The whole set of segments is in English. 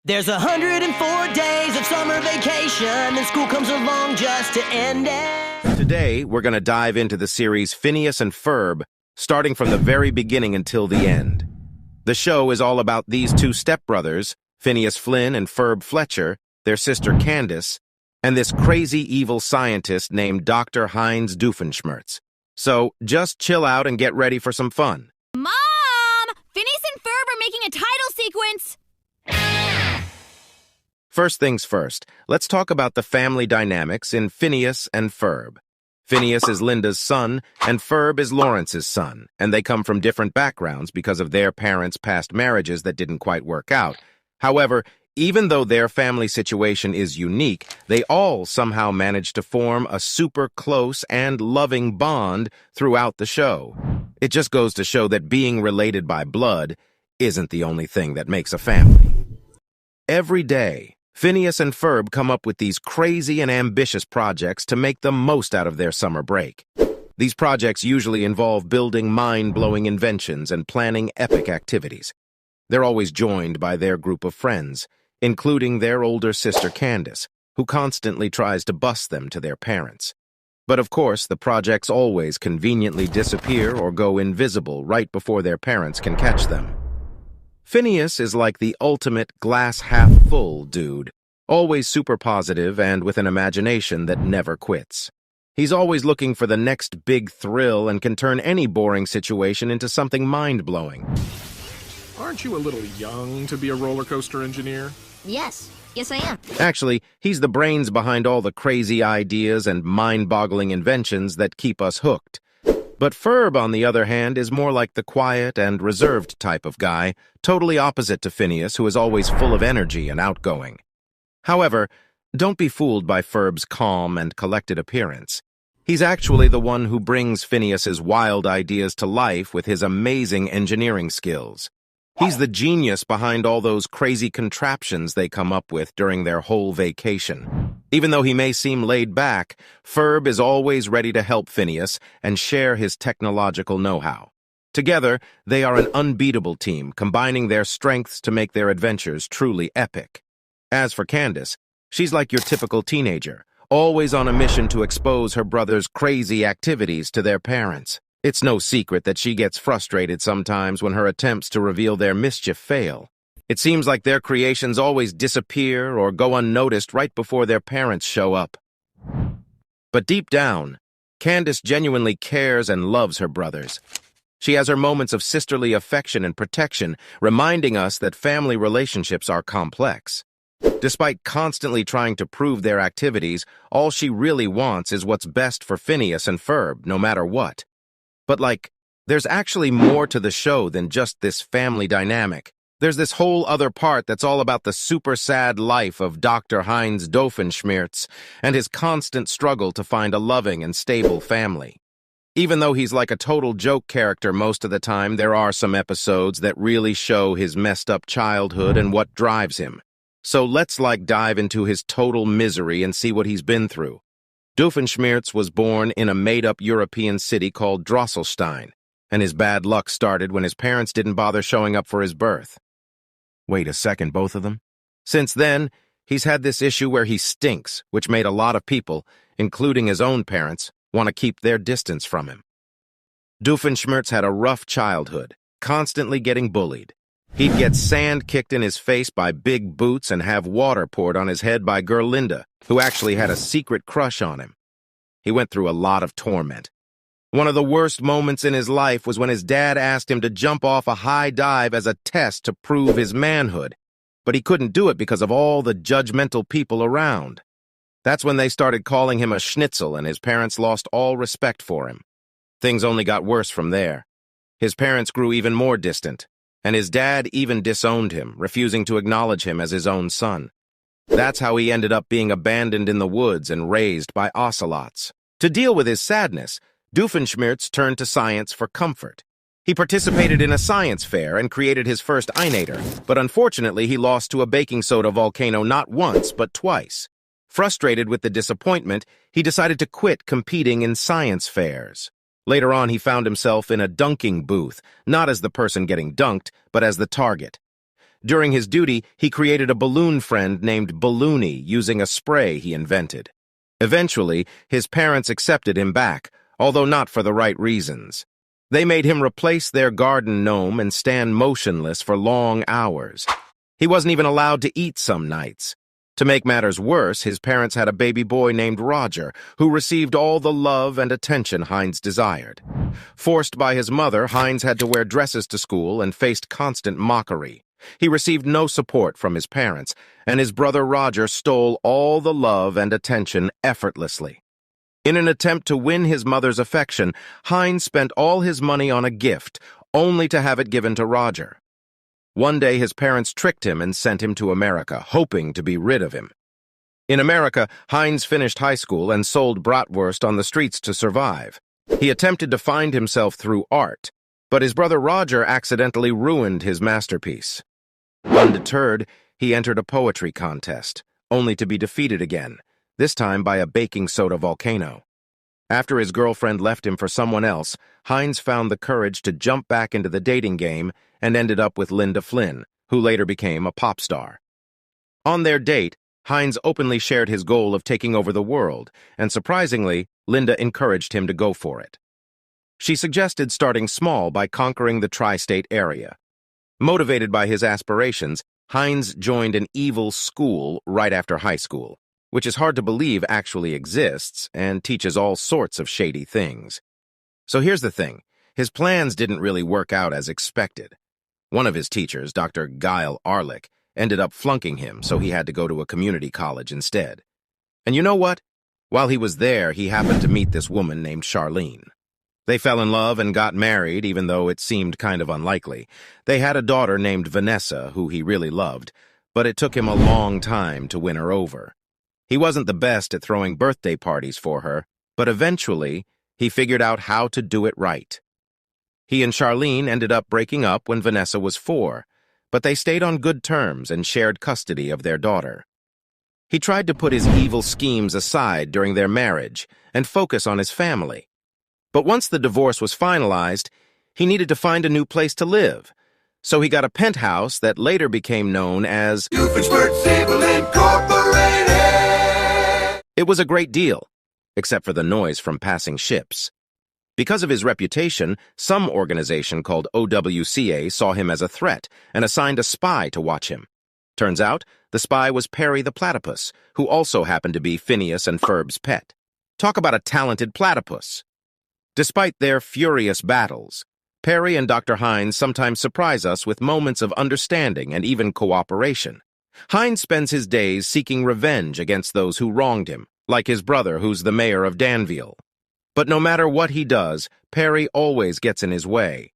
There's 104 days of summer vacation, and school comes along just to end it. Today, we're going to dive into the series Phineas and Ferb, starting from the very beginning until the end. The show is all about these two stepbrothers, Phineas Flynn and Ferb Fletcher, their sister Candace, and this crazy evil scientist named Dr. Heinz Doofenshmirtz. So, just chill out and get ready for some fun. Mom! Phineas and Ferb are making a title sequence! First things first, let's talk about the family dynamics in Phineas and Ferb. Phineas is Linda's son, and Ferb is Lawrence's son, and they come from different backgrounds because of their parents' past marriages that didn't quite work out. However, even though their family situation is unique, they all somehow manage to form a super close and loving bond throughout the show. It just goes to show that being related by blood isn't the only thing that makes a family. Every day, Phineas and Ferb come up with these crazy and ambitious projects to make the most out of their summer break. These projects usually involve building mind-blowing inventions and planning epic activities. They're always joined by their group of friends, including their older sister Candace, who constantly tries to bust them to their parents. But of course, the projects always conveniently disappear or go invisible right before their parents can catch them. Phineas is like the ultimate glass-half-full dude, always super positive and with an imagination that never quits. He's always looking for the next big thrill and can turn any boring situation into something mind-blowing. Aren't you a little young to be a roller coaster engineer? Yes I am. Actually, he's the brains behind all the crazy ideas and mind-boggling inventions that keep us hooked. But Ferb, on the other hand, is more like the quiet and reserved type of guy, totally opposite to Phineas, who is always full of energy and outgoing. However, don't be fooled by Ferb's calm and collected appearance. He's actually the one who brings Phineas's wild ideas to life with his amazing engineering skills. He's the genius behind all those crazy contraptions they come up with during their whole vacation. Even though he may seem laid back, Ferb is always ready to help Phineas and share his technological know-how. Together, they are an unbeatable team, combining their strengths to make their adventures truly epic. As for Candace, she's like your typical teenager, always on a mission to expose her brother's crazy activities to their parents. It's no secret that she gets frustrated sometimes when her attempts to reveal their mischief fail. It seems like their creations always disappear or go unnoticed right before their parents show up. But deep down, Candace genuinely cares and loves her brothers. She has her moments of sisterly affection and protection, reminding us that family relationships are complex. Despite constantly trying to prove their activities, all she really wants is what's best for Phineas and Ferb, no matter what. But there's actually more to the show than just this family dynamic. There's this whole other part that's all about the super sad life of Dr. Heinz Doofenshmirtz and his constant struggle to find a loving and stable family. Even though he's like a total joke character most of the time, there are some episodes that really show his messed up childhood and what drives him. So let's dive into his total misery and see what he's been through. Doofenshmirtz was born in a made-up European city called Drosselstein, and his bad luck started when his parents didn't bother showing up for his birth. Wait a second, both of them? Since then, he's had this issue where he stinks, which made a lot of people, including his own parents, want to keep their distance from him. Doofenshmirtz had a rough childhood, constantly getting bullied. He'd get sand kicked in his face by big boots and have water poured on his head by girl Linda, who actually had a secret crush on him. He went through a lot of torment. One of the worst moments in his life was when his dad asked him to jump off a high dive as a test to prove his manhood, but he couldn't do it because of all the judgmental people around. That's when they started calling him a schnitzel, and his parents lost all respect for him. Things only got worse from there. His parents grew even more distant, and his dad even disowned him, refusing to acknowledge him as his own son. That's how he ended up being abandoned in the woods and raised by ocelots. To deal with his sadness, Doofenshmirtz turned to science for comfort. He participated in a science fair and created his first einator, but unfortunately he lost to a baking soda volcano not once, but twice. Frustrated with the disappointment, he decided to quit competing in science fairs. Later on, he found himself in a dunking booth, not as the person getting dunked, but as the target. During his duty, he created a balloon friend named Balloony using a spray he invented. Eventually, his parents accepted him back, although not for the right reasons. They made him replace their garden gnome and stand motionless for long hours. He wasn't even allowed to eat some nights. To make matters worse, his parents had a baby boy named Roger, who received all the love and attention Heinz desired. Forced by his mother, Heinz had to wear dresses to school and faced constant mockery. He received no support from his parents, and his brother Roger stole all the love and attention effortlessly. In an attempt to win his mother's affection, Heinz spent all his money on a gift, only to have it given to Roger. One day his parents tricked him and sent him to America, hoping to be rid of him. In America, Heinz finished high school and sold bratwurst on the streets to survive. He attempted to find himself through art, but his brother Roger accidentally ruined his masterpiece. Undeterred, he entered a poetry contest, only to be defeated again, this time by a baking soda volcano. After his girlfriend left him for someone else, Heinz found the courage to jump back into the dating game and ended up with Linda Flynn, who later became a pop star. On their date, Heinz openly shared his goal of taking over the world, and surprisingly, Linda encouraged him to go for it. She suggested starting small by conquering the tri-state area. Motivated by his aspirations, Heinz joined an evil school right after high school, which is hard to believe actually exists and teaches all sorts of shady things. So here's the thing. His plans didn't really work out as expected. One of his teachers, Dr. Guile Arlick, ended up flunking him, so he had to go to a community college instead. And you know what? While he was there, he happened to meet this woman named Charlene. They fell in love and got married, even though it seemed kind of unlikely. They had a daughter named Vanessa, who he really loved, but it took him a long time to win her over. He wasn't the best at throwing birthday parties for her, but eventually, he figured out how to do it right. He and Charlene ended up breaking up when Vanessa was 4, but they stayed on good terms and shared custody of their daughter. He tried to put his evil schemes aside during their marriage and focus on his family. But once the divorce was finalized, he needed to find a new place to live. So he got a penthouse that later became known as Doof Incorporated. It was a great deal, except for the noise from passing ships. Because of his reputation, some organization called OWCA saw him as a threat and assigned a spy to watch him. Turns out, the spy was Perry the platypus, who also happened to be Phineas and Ferb's pet. Talk about a talented platypus. Despite their furious battles, Perry and Dr. Heinz sometimes surprise us with moments of understanding and even cooperation. Heinz spends his days seeking revenge against those who wronged him, like his brother who's the mayor of Danville. But no matter what he does, Perry always gets in his way.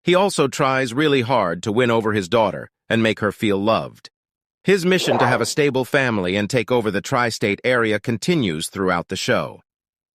He also tries really hard to win over his daughter and make her feel loved. His mission to have a stable family and take over the tri-state area continues throughout the show.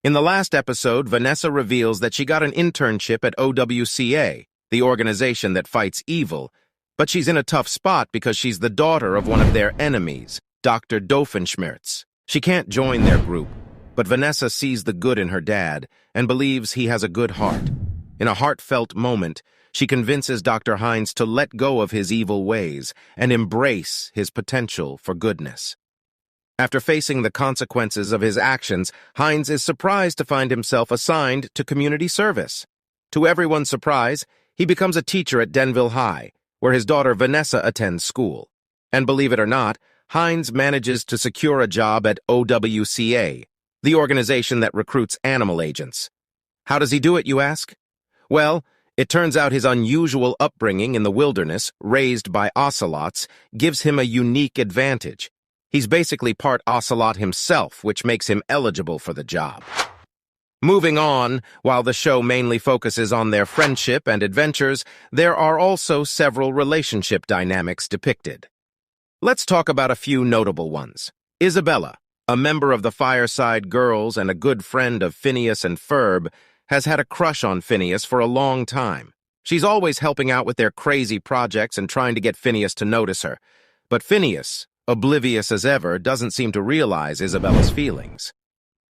In the last episode, Vanessa reveals that she got an internship at OWCA, the organization that fights evil, but she's in a tough spot because she's the daughter of one of their enemies, Dr. Doofenshmirtz. She can't join their group, but Vanessa sees the good in her dad and believes he has a good heart. In a heartfelt moment, she convinces Dr. Heinz to let go of his evil ways and embrace his potential for goodness. After facing the consequences of his actions, Heinz is surprised to find himself assigned to community service. To everyone's surprise, he becomes a teacher at Denville High, where his daughter Vanessa attends school. And believe it or not, Heinz manages to secure a job at OWCA, the organization that recruits animal agents. How does he do it, you ask? Well, it turns out his unusual upbringing in the wilderness, raised by ocelots, gives him a unique advantage. He's basically part ocelot himself, which makes him eligible for the job. Moving on, while the show mainly focuses on their friendship and adventures, there are also several relationship dynamics depicted. Let's talk about a few notable ones. Isabella, a member of the Fireside Girls and a good friend of Phineas and Ferb, has had a crush on Phineas for a long time. She's always helping out with their crazy projects and trying to get Phineas to notice her. But Phineas, oblivious as ever, doesn't seem to realize Isabella's feelings.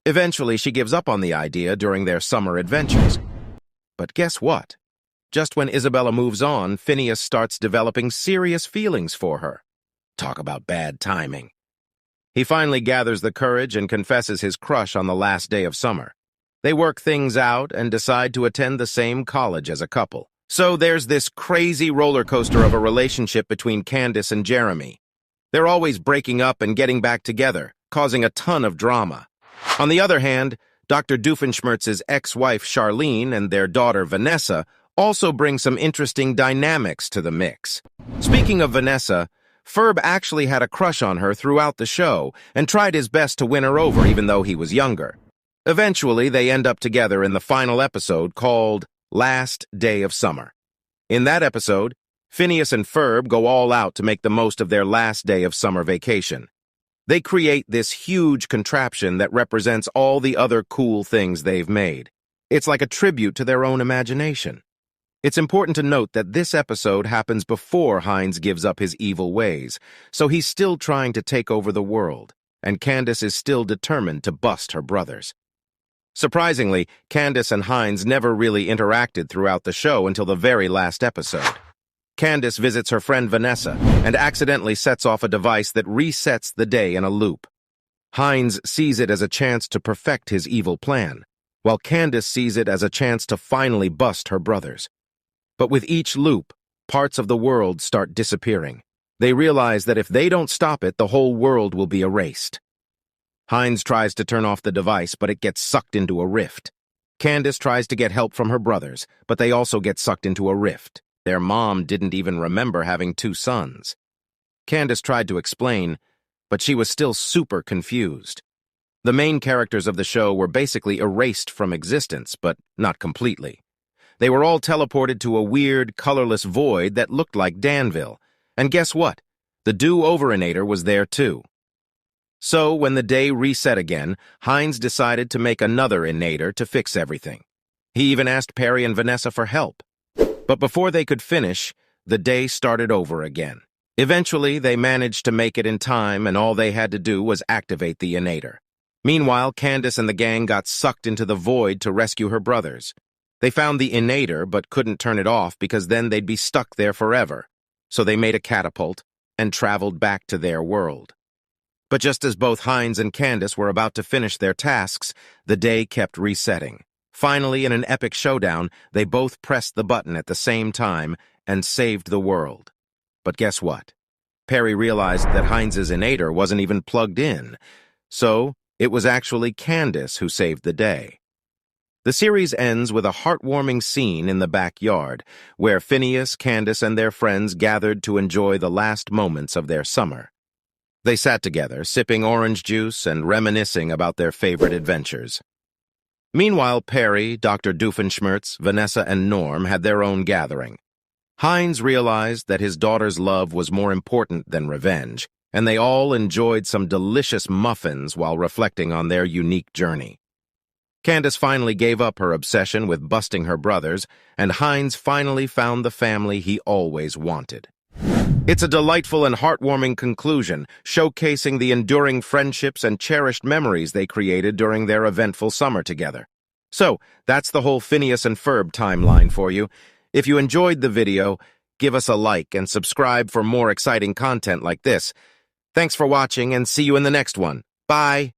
Eventually, she gives up on the idea during their summer adventures. But guess what? Just when Isabella moves on, Phineas starts developing serious feelings for her. Talk about bad timing. He finally gathers the courage and confesses his crush on the last day of summer. They work things out and decide to attend the same college as a couple. So there's this crazy roller coaster of a relationship between Candace and Jeremy. They're always breaking up and getting back together, causing a ton of drama. On the other hand, Dr. Doofenshmirtz's ex-wife Charlene and their daughter Vanessa also bring some interesting dynamics to the mix. Speaking of Vanessa, Ferb actually had a crush on her throughout the show and tried his best to win her over even though he was younger. Eventually, they end up together in the final episode called Last Day of Summer. In that episode, Phineas and Ferb go all out to make the most of their last day of summer vacation. They create this huge contraption that represents all the other cool things they've made. It's like a tribute to their own imagination. It's important to note that this episode happens before Hines gives up his evil ways, so he's still trying to take over the world, and Candace is still determined to bust her brothers. Surprisingly, Candace and Hines never really interacted throughout the show until the very last episode. Candace visits her friend Vanessa and accidentally sets off a device that resets the day in a loop. Hines sees it as a chance to perfect his evil plan, while Candace sees it as a chance to finally bust her brothers. But with each loop, parts of the world start disappearing. They realize that if they don't stop it, the whole world will be erased. Hines tries to turn off the device, but it gets sucked into a rift. Candace tries to get help from her brothers, but they also get sucked into a rift. Their mom didn't even remember having 2 sons. Candace tried to explain, but she was still super confused. The main characters of the show were basically erased from existence, but not completely. They were all teleported to a weird, colorless void that looked like Danville. And guess what? The Do-Overinator was there too. So, when the day reset again, Hines decided to make another Inator to fix everything. He even asked Perry and Vanessa for help. But before they could finish, the day started over again. Eventually, they managed to make it in time, and all they had to do was activate the Inator. Meanwhile, Candace and the gang got sucked into the void to rescue her brothers. They found the Inator, but couldn't turn it off because then they'd be stuck there forever. So they made a catapult and traveled back to their world. But just as both Hines and Candace were about to finish their tasks, the day kept resetting. Finally, in an epic showdown, they both pressed the button at the same time and saved the world. But guess what? Perry realized that Hines's Inator wasn't even plugged in, so it was actually Candace who saved the day. The series ends with a heartwarming scene in the backyard, where Phineas, Candace, and their friends gathered to enjoy the last moments of their summer. They sat together, sipping orange juice and reminiscing about their favorite adventures. Meanwhile, Perry, Dr. Doofenshmirtz, Vanessa, and Norm had their own gathering. Hines realized that his daughter's love was more important than revenge, and they all enjoyed some delicious muffins while reflecting on their unique journey. Candace finally gave up her obsession with busting her brothers, and Hines finally found the family he always wanted. It's a delightful and heartwarming conclusion, showcasing the enduring friendships and cherished memories they created during their eventful summer together. So, that's the whole Phineas and Ferb timeline for you. If you enjoyed the video, give us a like and subscribe for more exciting content like this. Thanks for watching, and see you in the next one. Bye!